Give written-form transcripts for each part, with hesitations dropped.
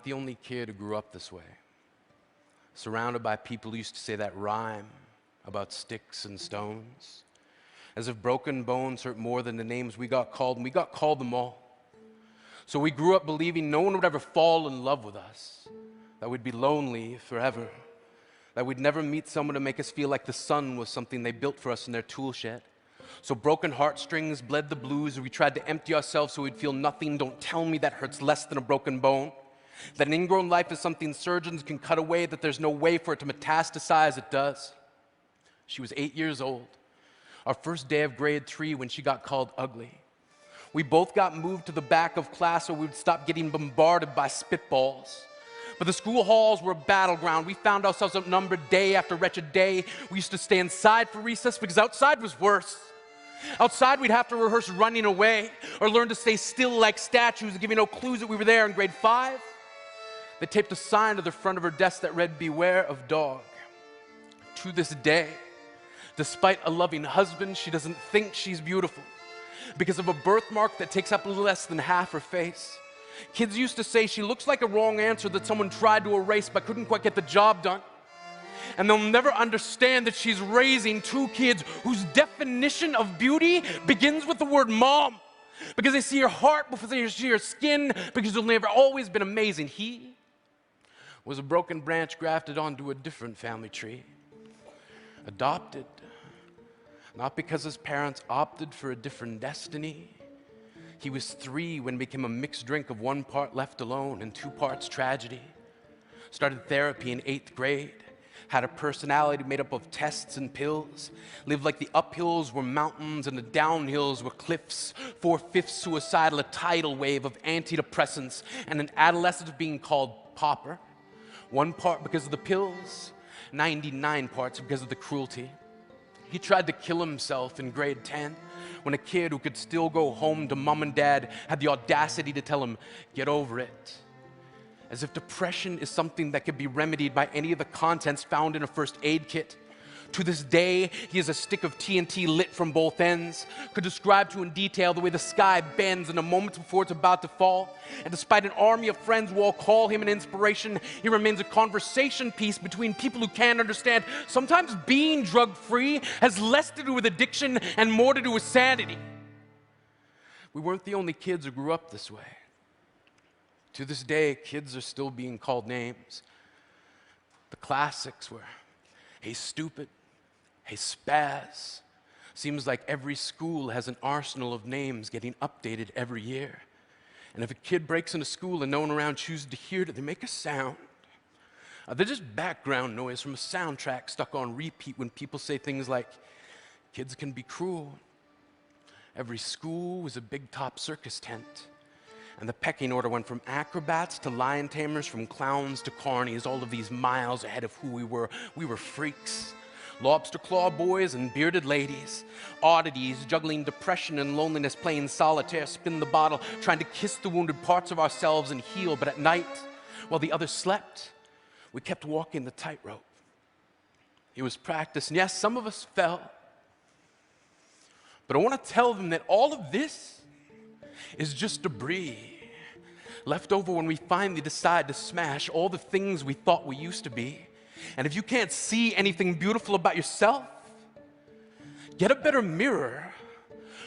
the only kid who grew up this way, surrounded by people who used to say that rhyme about sticks and stones, as if broken bones hurt more than the names we got called, and we got called them all. So we grew up believing no one would ever fall in love with us, that we'd be lonely forever, that we'd never meet someone to make us feel like the sun was something they built for us in their tool shed. So broken heartstrings bled the blues, we tried to empty ourselves so we'd feel nothing. Don't tell me that hurts less than a broken bone. That an ingrown life is something surgeons can cut away, that there's no way for it to metastasize. It does. She was 8 years old, our first day of grade 3 when she got called ugly. We both got moved to the back of class so we would stop getting bombarded by spitballs. But the school halls were a battleground. We found ourselves outnumbered day after wretched day. We used to stay inside for recess because outside was worse. Outside, we'd have to rehearse running away or learn to stay still like statues, giving no clues that we were there in grade 5. They taped a sign to the front of her desk that read, "Beware of dog." To this day, despite a loving husband, she doesn't think she's beautiful because of a birthmark that takes up a little less than half her face. Kids used to say she looks like a wrong answer that someone tried to erase but couldn't quite get the job done. And they'll never understand that she's raising 2 kids whose definition of beauty begins with the word mom. Because they see her heart before they see her skin, because they'll never always been amazing. He was a broken branch grafted onto a different family tree. Adopted, not because his parents opted for a different destiny. He was 3 when it became a mixed drink of 1 part left alone and 2 parts tragedy. Started therapy in 8th grade. Had a personality made up of tests and pills. Lived like the uphills were mountains and the downhills were cliffs. 4/5 suicidal, a tidal wave of antidepressants, and an adolescent being called pauper. 1 part because of the pills, 99 parts because of the cruelty. He tried to kill himself in grade 10 when a kid who could still go home to mom and dad had the audacity to tell him, "Get over it." As if depression is something that could be remedied by any of the contents found in a first aid kit. To this day, he has a stick of TNT lit from both ends, could describe to in detail the way the sky bends in the moments before it's about to fall. And despite an army of friends who all call him an inspiration, he remains a conversation piece between people who can't understand. Sometimes being drug-free has less to do with addiction and more to do with sanity. We weren't the only kids who grew up this way. To this day, kids are still being called names. The classics were, "Hey stupid," "Hey spaz." Seems like every school has an arsenal of names getting updated every year. And if a kid breaks into school and no one around chooses to hear it, they make a sound. They're just background noise from a soundtrack stuck on repeat when people say things like, "Kids can be cruel." Every school was a big top circus tent. And the pecking order went from acrobats to lion tamers, from clowns to carnies, all of these miles ahead of who we were. We were freaks. Lobster claw boys and bearded ladies. Oddities, juggling depression and loneliness, playing solitaire, spin the bottle, trying to kiss the wounded parts of ourselves and heal. But at night, while the others slept, we kept walking the tightrope. It was practice, and yes, some of us fell. But I want to tell them that all of this is just debris left over when we finally decide to smash all the things we thought we used to be. And if you can't see anything beautiful about yourself, get a better mirror,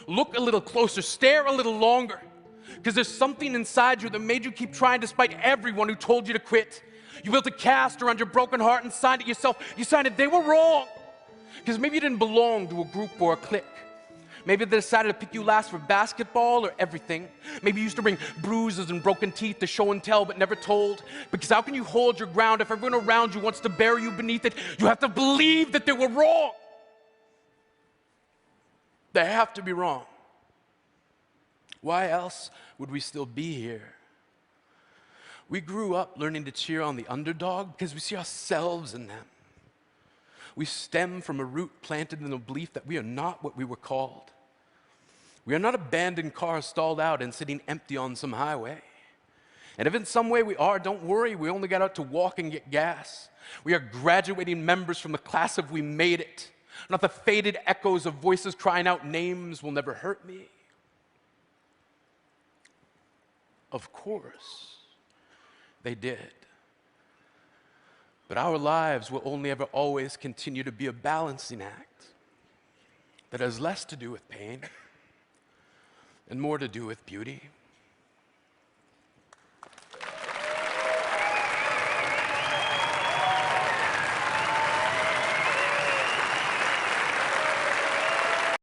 look a little closer, stare a little longer, because there's something inside you that made you keep trying despite everyone who told you to quit. You built a cast around your broken heart and signed it yourself. You signed it, they were wrong, because maybe you didn't belong to a group or a clique. Maybe they decided to pick you last for basketball or everything. Maybe you used to bring bruises and broken teeth to show and tell but never told. Because how can you hold your ground if everyone around you wants to bury you beneath it? You have to believe that they were wrong. They have to be wrong. Why else would we still be here? We grew up learning to cheer on the underdog because we see ourselves in them. We stem from a root planted in the belief that we are not what we were called. We are not abandoned cars stalled out and sitting empty on some highway. And if in some way we are, don't worry, we only got out to walk and get gas. We are graduating members from the class of "We made it," not the faded echoes of voices crying out, "Names will never hurt me." Of course, They did. But our lives will only ever always continue to be a balancing act that has less to do with pain and more to do with beauty.